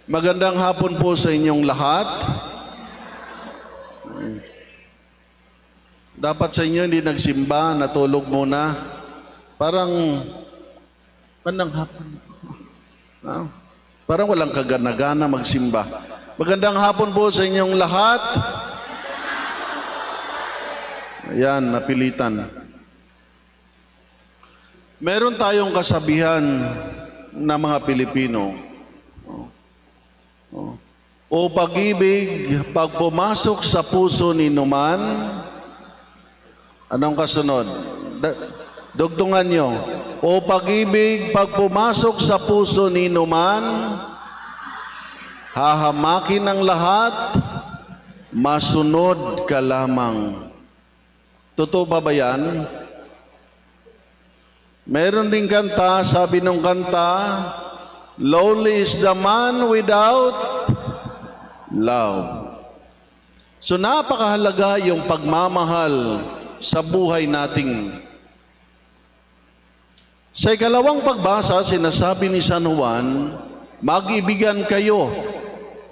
Magandang hapon po sa inyong lahat. Dapat sa inyo hindi nagsimba, natulog muna. Parang hapon. Parang walang kagana-gana magsimba. Magandang hapon po sa inyong lahat. Ayan, napilitan. Meron tayong kasabihan na mga Pilipino. O pag-ibig, pag pumasok sa puso ni numan, anong kasunod? Dugtungan nyo. O pag-ibig, pag pumasok sa puso ni numan, hahamakin ang lahat, masunod ka lamang. Totoo ba yan? Meron ding kanta, sabi nung kanta, lonely is the man without love. So napakahalaga yung pagmamahal sa buhay nating. Sa ikalawang pagbasa, sinasabi ni San Juan, mag-ibigan kayo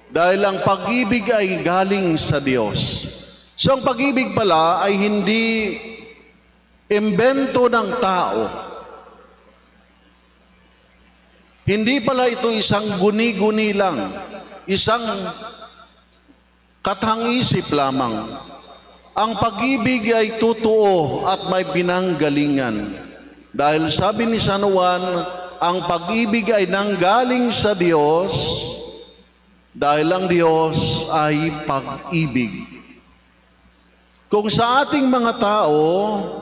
dahil ang pag-ibig ay galing sa Diyos. So ang pag-ibig pala ay hindi imbento ng tao. Hindi pala ito isang guni-guni lang, isang kathang-isip lamang. Ang pag-ibig ay totoo at may pinanggalingan. Dahil sabi ni San Juan, ang pag-ibig ay nanggaling sa Diyos dahil ang Diyos ay pag-ibig. Kung sa ating mga tao,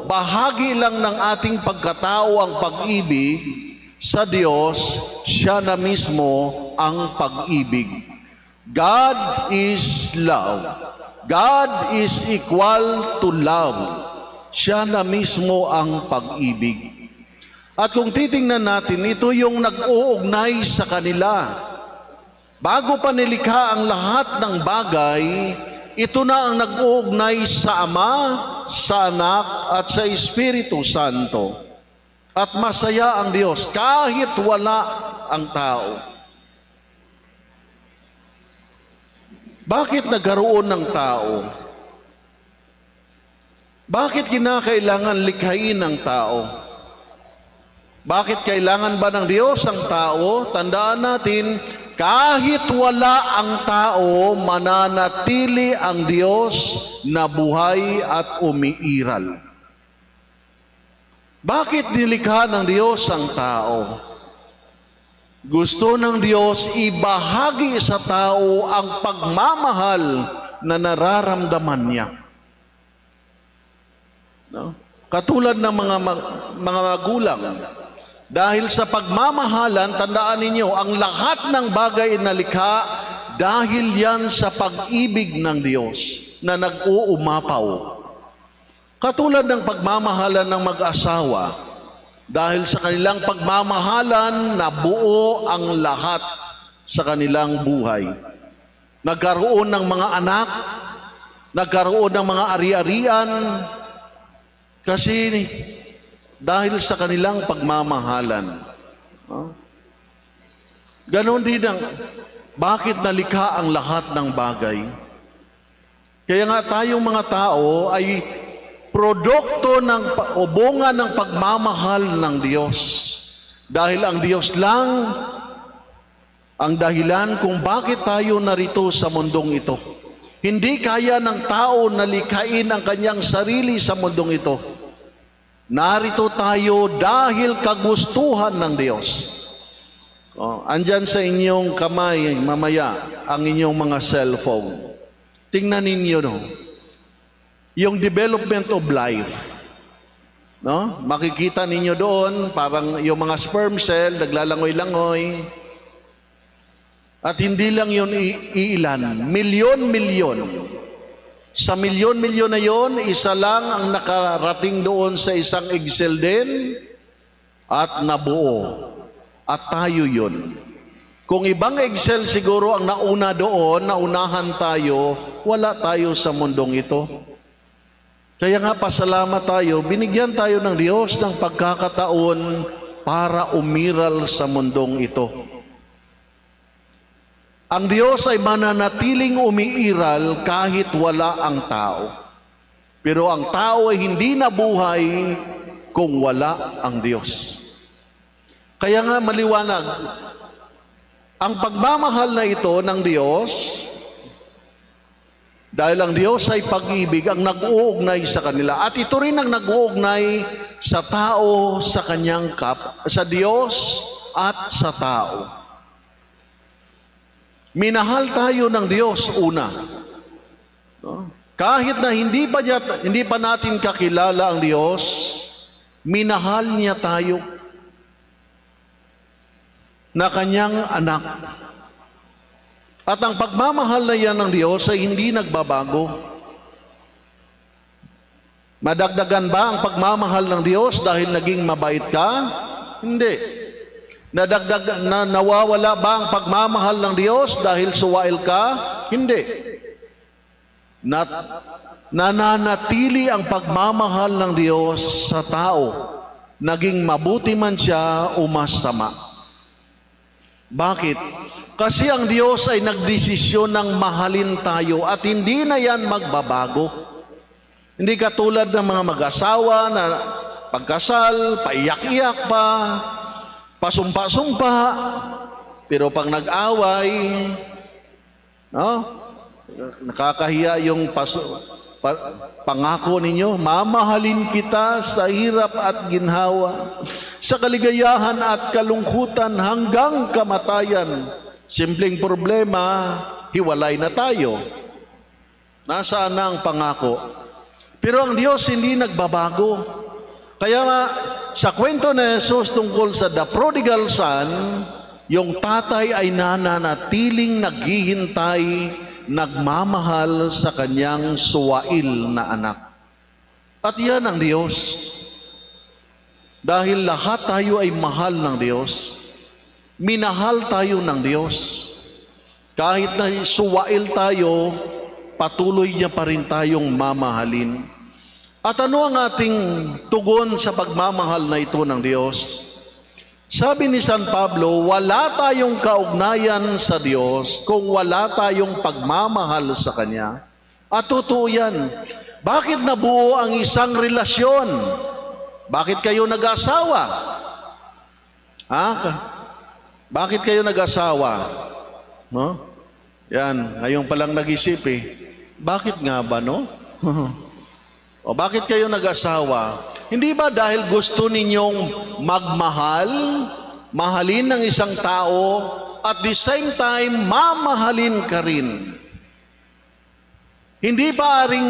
bahagi lang ng ating pagkatao ang pag-ibig, sa Diyos, siya na mismo ang pag-ibig. God is love. God is equal to love. Siya na mismo ang pag-ibig. At kung titingnan natin, ito yung nag-uugnay sa kanila. Bago pa nilikha ang lahat ng bagay, ito na ang nag-uugnay sa Ama, sa Anak, at sa Espiritu Santo. At masaya ang Diyos kahit wala ang tao. Bakit nagkaroon ng tao? Bakit kinakailangan likhain ng tao? Bakit kailangan ba ng Diyos ang tao? Tandaan natin, kahit wala ang tao, mananatili ang Diyos na buhay at umiiral. Bakit nilikha ng Diyos ang tao? Gusto ng Diyos ibahagi sa tao ang pagmamahal na nararamdaman niya. No? Katulad ng mga magulang. Dahil sa pagmamahalan, tandaan ninyo, ang lahat ng bagay na likha dahil yan sa pag-ibig ng Diyos na nag-uumapaw. Katulad ng pagmamahalan ng mag-asawa, dahil sa kanilang pagmamahalan, nabuo ang lahat sa kanilang buhay. Nagkaroon ng mga anak, nagkaroon ng mga ari-arian, kasi dahil sa kanilang pagmamahalan. Ganon din ang, bakit nalikha ang lahat ng bagay? Kaya nga tayong mga tao ay produkto o bunga ng pagmamahal ng Diyos. Dahil ang Diyos lang ang dahilan kung bakit tayo narito sa mundong ito. Hindi kaya ng tao na likhain ang kanyang sarili sa mundong ito. Narito tayo dahil kagustuhan ng Diyos. Andyan sa inyong kamay mamaya ang inyong mga cellphone. Tingnan ninyo, no? Yung development of life. No? Makikita ninyo doon, parang yung mga sperm cell, naglalangoy-langoy. At hindi lang yun iilan, milyon-milyon. Sa milyon-milyon na yun, isa lang ang nakarating doon sa isang egg cell din at nabuo. At tayo yun. Kung ibang egg cell siguro ang nauna doon, naunahan tayo, wala tayo sa mundong ito. Kaya nga pasalamat tayo, binigyan tayo ng Diyos ng pagkakataon para umiral sa mundong ito. Ang Diyos ay mananatiling umiiral kahit wala ang tao. Pero ang tao ay hindi nabuhay kung wala ang Diyos. Kaya nga maliwanag, ang pagmamahal na ito ng Diyos, dahil ang Diyos ay pag-ibig, ang nag-uugnay sa kanila. At ito rin ang nag-uugnay sa tao, sa kanyang sa Diyos at sa tao. Minahal tayo ng Diyos una. No? Kahit na hindi pa natin kakilala ang Diyos, minahal niya tayo na kanyang anak. At ang pagmamahal na yan ng Diyos ay hindi nagbabago. Madagdagan ba ang pagmamahal ng Diyos dahil naging mabait ka? Hindi. Nawawala ba ang pagmamahal ng Diyos dahil suwail ka? Hindi. Nananatili ang pagmamahal ng Diyos sa tao, naging mabuti man siya o masama. Bakit? Kasi ang Diyos ay nagdesisyon ng mahalin tayo at hindi na yan magbabago. Hindi katulad ng mga mag-asawa na pagkasal, paiyak-iyak pa, pasumpa-sumpa, pero pag nag-away, no? Nakakahiya yung pangako ninyo, mamahalin kita sa hirap at ginhawa, sa kaligayahan at kalungkutan hanggang kamatayan. Simpleng problema, hiwalay na tayo. Nasaan na ang pangako? Pero ang Diyos hindi nagbabago. Kaya nga, sa kwento ni Jesus tungkol sa the prodigal son, yung tatay ay nananatiling naghihintay, nagmamahal sa kanyang suwail na anak. At yan ang Diyos. Dahil lahat tayo ay mahal ng Diyos, minahal tayo ng Diyos. Kahit na suwail tayo, patuloy niya pa rin tayong mamahalin. At ano ang ating tugon sa pagmamahal na ito ng Diyos? Sabi ni San Pablo, wala tayong kaugnayan sa Diyos kung wala tayong pagmamahal sa Kanya. At totoo yan. Bakit nabuo ang isang relasyon? Bakit kayo nag-asawa? Bakit kayo nag-asawa? No? Yan, ngayon palang nag-isip eh. Bakit nga ba, no? O bakit kayo nag-asawa? Hindi ba dahil gusto ninyong magmahal, mahalin ng isang tao, at the same time, mamahalin ka rin? Hindi ba aring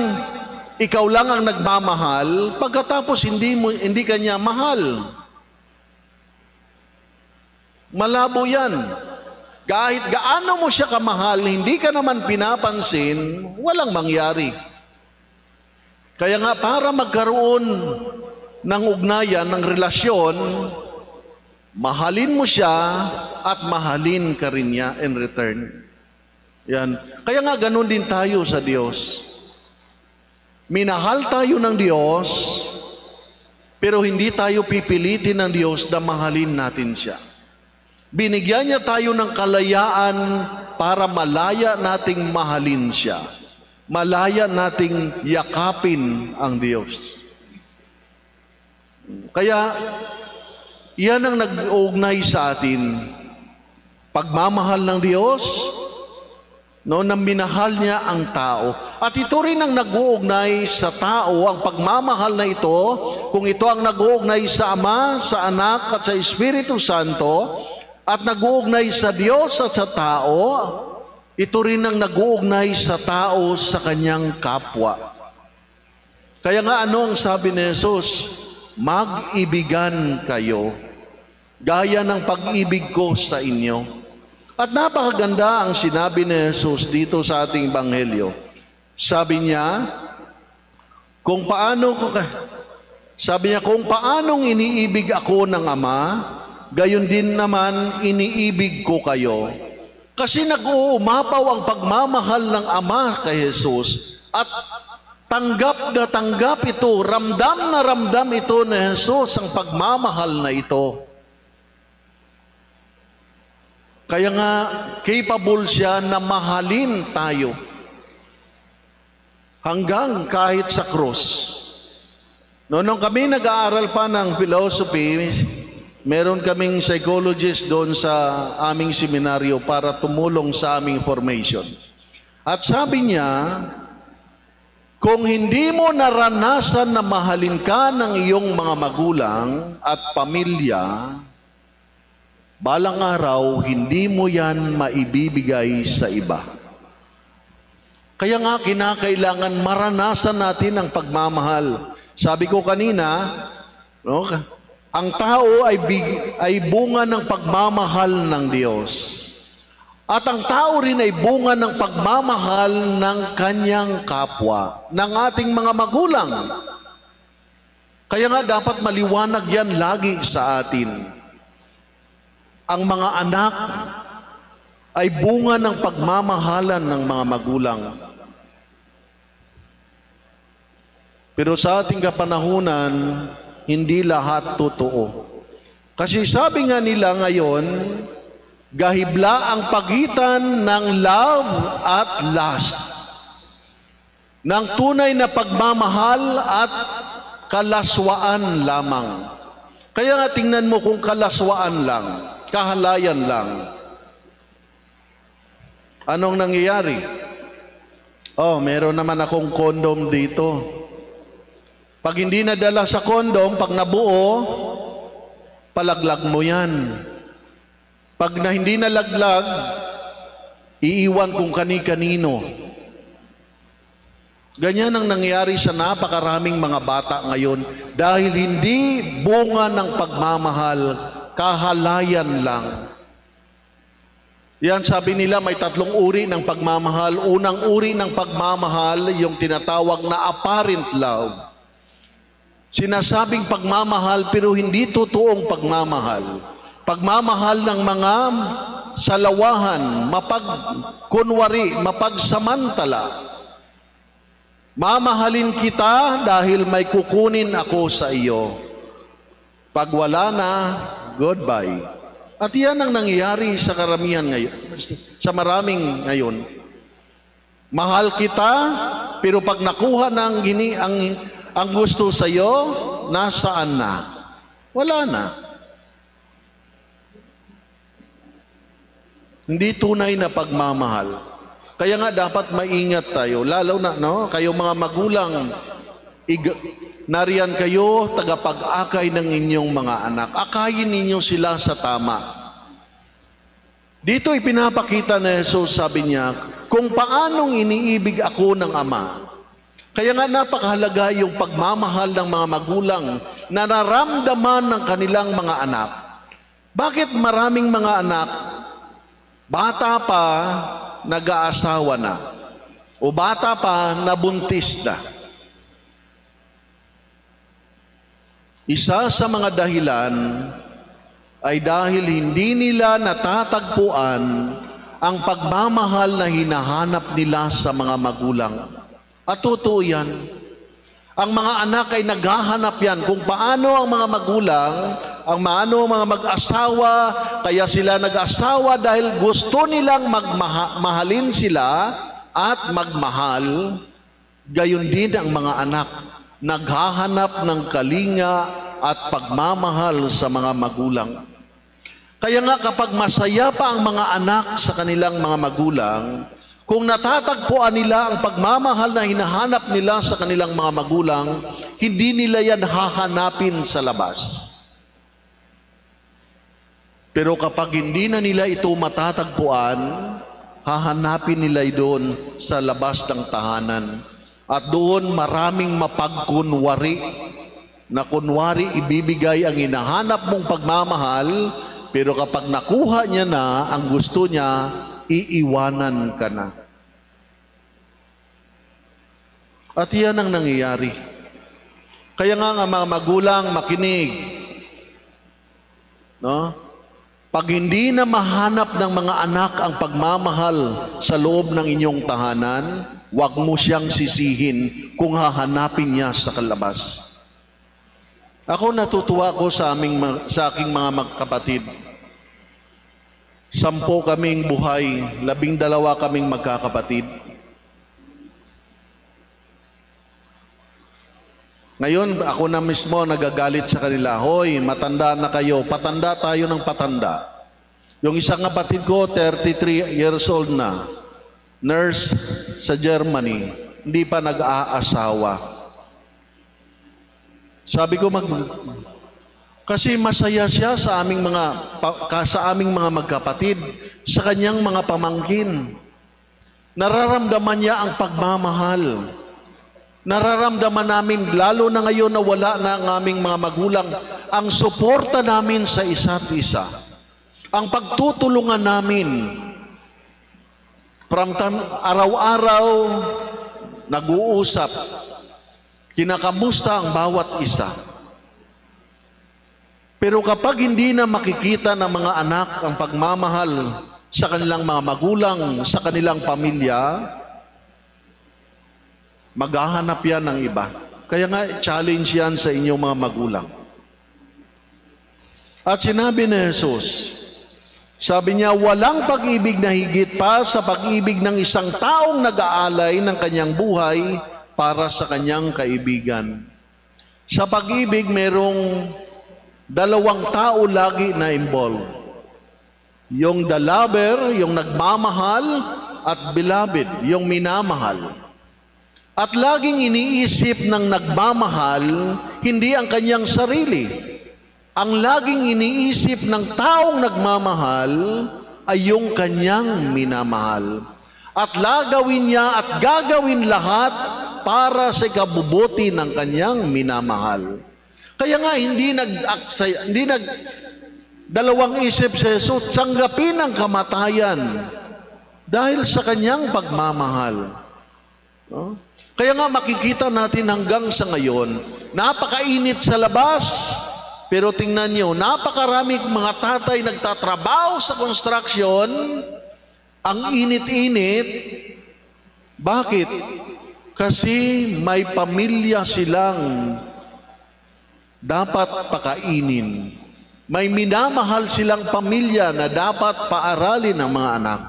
ikaw lang ang nagmamahal, pagkatapos hindi ka niya mahal? Malabo yan. Kahit gaano mo siya kamahal, hindi ka naman pinapansin, walang mangyari. Kaya nga, para magkaroon ng ugnayan, ng relasyon, mahalin mo siya at mahalin ka rin niya in return. Yan. Kaya nga, ganun din tayo sa Diyos. Minahal tayo ng Diyos, pero hindi tayo pipilitin ng Diyos na mahalin natin siya. Binigyan niya tayo ng kalayaan para malaya nating mahalin siya. Malaya nating yakapin ang Diyos. Kaya, yan ang nag-uugnay sa atin. Pagmamahal ng Diyos, no, na minahal niya ang tao. At ito rin ang nag-uugnay sa tao, ang pagmamahal na ito, kung ito ang nag-uugnay sa Ama, sa Anak, at sa Espiritu Santo, at nag-uugnay sa Diyos at sa tao, ito rin ang nag-uugnay sa tao sa kanyang kapwa. Kaya nga ano ang sabi ni Jesus? Mag-ibigan kayo, gaya ng pag-ibig ko sa inyo. At napakaganda ang sinabi ni Jesus dito sa ating Ebanghelyo. Sabi niya, kung paanong iniibig ako ng Ama, gayon din naman iniibig ko kayo. Kasi nag-uumapaw ang pagmamahal ng Ama kay Jesus at tanggap na tanggap ito, ramdam na ramdam ito ni Jesus ang pagmamahal na ito. Kaya nga, capable siya na mahalin tayo. Hanggang kahit sa krus. Nung kami nag-aaral pa ng philosophy, meron kaming psychologist doon sa aming seminaryo para tumulong sa aming formation. At sabi niya, kung hindi mo naranasan na mahalin ka ng iyong mga magulang at pamilya, balang araw, hindi mo yan maibibigay sa iba. Kaya nga, kinakailangan maranasan natin ang pagmamahal. Sabi ko kanina, no, ang tao ay bunga ng pagmamahal ng Diyos. At ang tao rin ay bunga ng pagmamahal ng kanyang kapwa, ng ating mga magulang. Kaya nga dapat maliwanag yan lagi sa atin. Ang mga anak ay bunga ng pagmamahalan ng mga magulang. Pero sa ating kapanahunan, hindi lahat totoo. Kasi sabi nga nila ngayon, gahibla ang pagitan ng love at lust, ng tunay na pagmamahal at kalaswaan lamang. Kaya nga tingnan mo kung kalaswaan lang, kahalayan lang. Anong nangyayari? Oh, meron naman akong kondom dito. Pag hindi nadala sa kondom, pag nabuo, palaglag mo yan. Pag hindi nalaglag, iiwan kung kani-kanino. Ganyan ang nangyayari sa napakaraming mga bata ngayon dahil hindi bunga ng pagmamahal, kahalayan lang. Yan, sabi nila may 3 uri ng pagmamahal. Unang uri ng pagmamahal, yung tinatawag na apparent love. Sinasabing pagmamahal pero hindi totoong pagmamahal. Pagmamahal ng mga salawahan, mapagkunwari, mapagsamantala. Mamahalin kita dahil may kukunin ako sa iyo. Pag wala na, goodbye. At yan ang nangyayari sa karamihan ngayon, sa maraming ngayon. Mahal kita, pero pag nakuha ng ang gusto sa iyo, nasaan na? Wala na. Hindi tunay na pagmamahal. Kaya nga dapat maingat tayo, lalo na kayo mga magulang, nariyan kayo tagapag-akay ng inyong mga anak. Akayin ninyo sila sa tama. Dito ipinapakita na Jesus, sabi niya, kung paanong iniibig ako ng Ama. Kaya nga napakahalaga yung pagmamahal ng mga magulang na naramdaman ng kanilang mga anak. Bakit maraming mga anak, bata pa, nag-aasawa na, o bata pa, nabuntis na? Isa sa mga dahilan ay dahil hindi nila natatagpuan ang pagmamahal na hinahanap nila sa mga magulang. At totoo yan. Ang mga anak ay naghahanap yan kung paano ang mga magulang, ang mga mag-asawa, kaya sila nag-asawa dahil gusto nilang mahalin sila at magmahal. Gayon din ang mga anak, naghahanap ng kalinga at pagmamahal sa mga magulang. Kaya nga kapag masaya pa ang mga anak sa kanilang mga magulang, kung natatagpuan nila ang pagmamahal na hinahanap nila sa kanilang mga magulang, hindi nila yan hahanapin sa labas. Pero kapag hindi na nila ito matatagpuan, hahanapin nila doon sa labas ng tahanan. At doon maraming mapagkunwari, na kunwari ibibigay ang hinahanap mong pagmamahal, pero kapag nakuha niya na ang gusto niya, iiwanan ka na. At yan ang nangyayari. Kaya nga mga magulang, makinig. Pag hindi na mahanap ng mga anak ang pagmamahal sa loob ng inyong tahanan, huwag mo siyang sisihin kung hahanapin niya sa kalabas. Ako natutuwa ko sa aking mga kapatid. 10 kaming buhay, 12 kaming magkakapatid. Ngayon, ako na mismo nagagalit sa kanila, hoy, matanda na kayo, patanda tayo ng patanda. Yung isang kapatid ko, 33 years old na, nurse sa Germany, hindi pa nag-aasawa. Sabi ko, kasi masaya siya sa aming mga magkapatid, sa kanyang mga pamangkin. Nararamdaman niya ang pagmamahal. Nararamdaman namin, lalo na ngayon na wala na ang aming mga magulang, ang suporta namin sa isa't isa. Ang pagtutulungan namin. Araw-araw, nag-uusap. Kinakamusta ang bawat isa. Pero kapag hindi na makikita ng mga anak ang pagmamahal sa kanilang mga magulang, sa kanilang pamilya, maghahanap yan ng iba. Kaya nga, challenge yan sa inyong mga magulang. At sinabi ni Jesus, sabi niya, walang pag-ibig na higit pa sa pag-ibig ng isang taong nag-aalay ng kanyang buhay para sa kanyang kaibigan. Sa pag-ibig, merong 2 tao lagi na involved. Yung the lover, yung nagmamahal, at beloved, yung minamahal. At laging iniisip ng nagmamahal, hindi ang kanyang sarili. Ang laging iniisip ng taong nagmamahal ay yung kanyang minamahal. At gagawin lahat para sa ikabubuti ng kanyang minamahal. Kaya nga hindi dalawang isip si Jesus, tanggapin ang kamatayan dahil sa kanyang pagmamahal. Kaya nga makikita natin hanggang sa ngayon, napakainit sa labas, pero tingnan nyo, napakaraming mga tatay nagtatrabaho sa construction, ang init-init. Bakit? Kasi may pamilya silang dapat pakainin. May minamahal silang pamilya na dapat paaralin ng mga anak.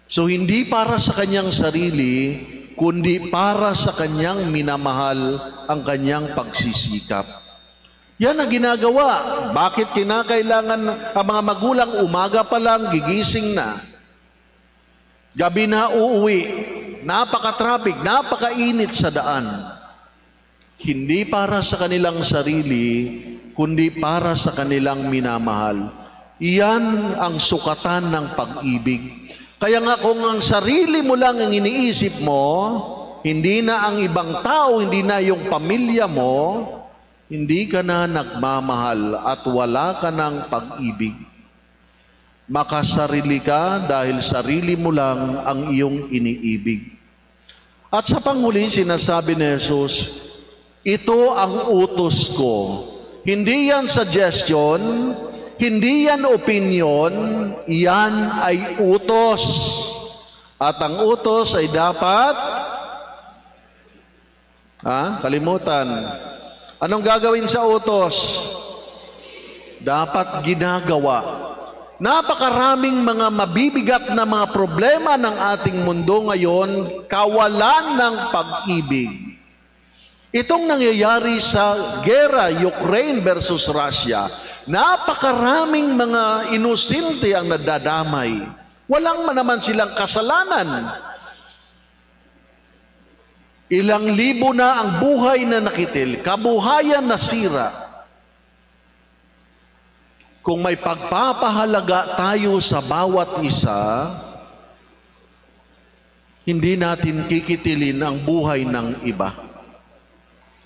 So hindi para sa kanyang sarili, kundi para sa kanyang minamahal ang kanyang pagsisikap. Yan ang ginagawa. Bakit kinakailangan ang mga magulang umaga pa lang, gigising na, gabi na uuwi, napaka-traffic, napakainit sa daan. Hindi para sa kanilang sarili, kundi para sa kanilang minamahal. Iyan ang sukatan ng pag-ibig. Kaya nga kung ang sarili mo lang ang iniisip mo, hindi na ang ibang tao, hindi na yung pamilya mo, hindi ka na nagmamahal at wala ka ng pag-ibig. Makasarili ka dahil sarili mo lang ang iyong iniibig. At sa panghuli, sinasabi ni Jesus, ito ang utos ko. Hindi yan suggestion, hindi yan opinion, yan ay utos. At ang utos ay dapat, kalimutan. Anong gagawin sa utos? Dapat ginagawa. Napakaraming mga mabibigat na mga problema ng ating mundo ngayon, kawalan ng pag-ibig. Itong nangyayari sa gera Ukraine versus Russia, napakaraming mga inosente ang nadadamay. Walang naman silang kasalanan. Ilang libo na ang buhay na nakitil, kabuhayan na sira. Kung may pagpapahalaga tayo sa bawat isa, hindi natin kikitilin ang buhay ng iba.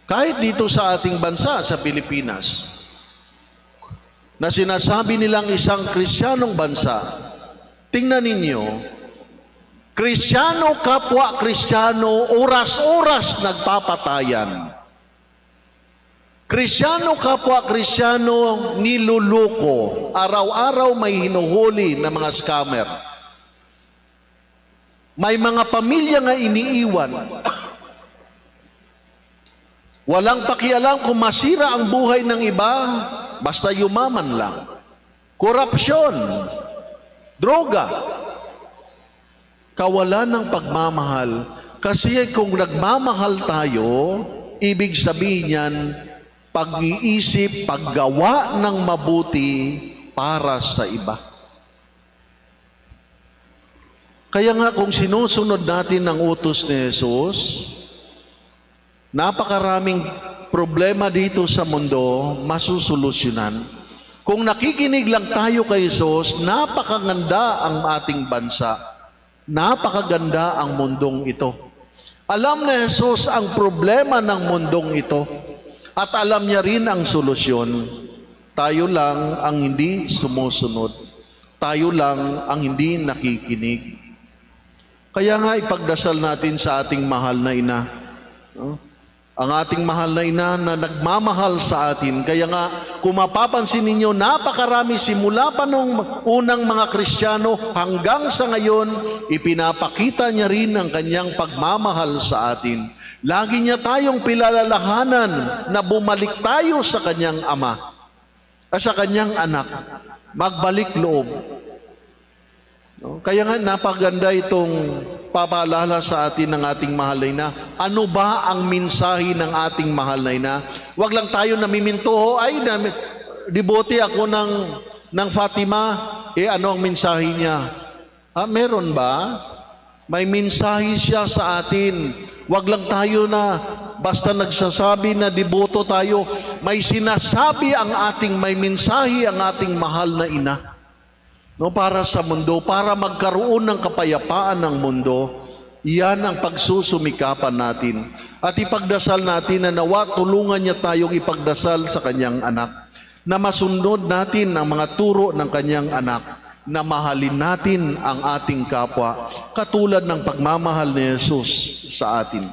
Kahit dito sa ating bansa, sa Pilipinas, na sinasabi nilang isang Kristiyanong bansa, tingnan ninyo, Kristiyano kapwa Kristiyano, oras-oras nagpapatayan. Kristiyano kapwa Kristiyano, niluluko. Araw-araw may hinuhuli na mga scammer. May mga pamilya nga iniiwan. Walang pakialam kung masira ang buhay ng iba, basta yumaman lang. korupsyon, droga, kawalan ng pagmamahal. Kasi kung nagmamahal tayo, ibig sabihin yan, pag-iisip, paggawa ng mabuti para sa iba. Kaya nga kung sinusunod natin ang utos ni Jesus, napakaraming problema dito sa mundo masusolusyonan. Kung nakikinig lang tayo kay Jesus, napakaganda ang ating bansa. Napakaganda ang mundong ito. Alam ni Jesus ang problema ng mundong ito at alam niya rin ang solusyon. Tayo lang ang hindi sumusunod. Tayo lang ang hindi nakikinig. Kaya nga ipagdasal natin sa ating mahal na ina. Ang ating mahal na ina na nagmamahal sa atin. Kaya nga, kung mapapansin ninyo, napakarami simula pa nung unang mga Kristiyano hanggang sa ngayon, ipinapakita niya rin ang kanyang pagmamahal sa atin. Lagi niya tayong pilalalahanan na bumalik tayo sa kanyang ama, sa kanyang anak, magbalik loob. Kaya nga napaganda itong papaalala sa atin ng ating mahal na ina. Ano ba ang mensahe ng ating mahal na ina? Huwag lang tayo namiminto, ay, devote ako ng Fatima, ano ang mensahe niya? Meron ba? May mensahe siya sa atin. Huwag lang tayo na basta nagsasabi na deboto tayo. May sinasabi ang ating, may mensahe ang ating mahal na ina. Para sa mundo, para magkaroon ng kapayapaan ng mundo, iyan ang pagsusumikapan natin. At ipagdasal natin na nawa tulungan niya tayong ipagdasal sa kanyang anak, na masunod natin ang mga turo ng kanyang anak, na mahalin natin ang ating kapwa, katulad ng pagmamahal ni Jesus sa atin.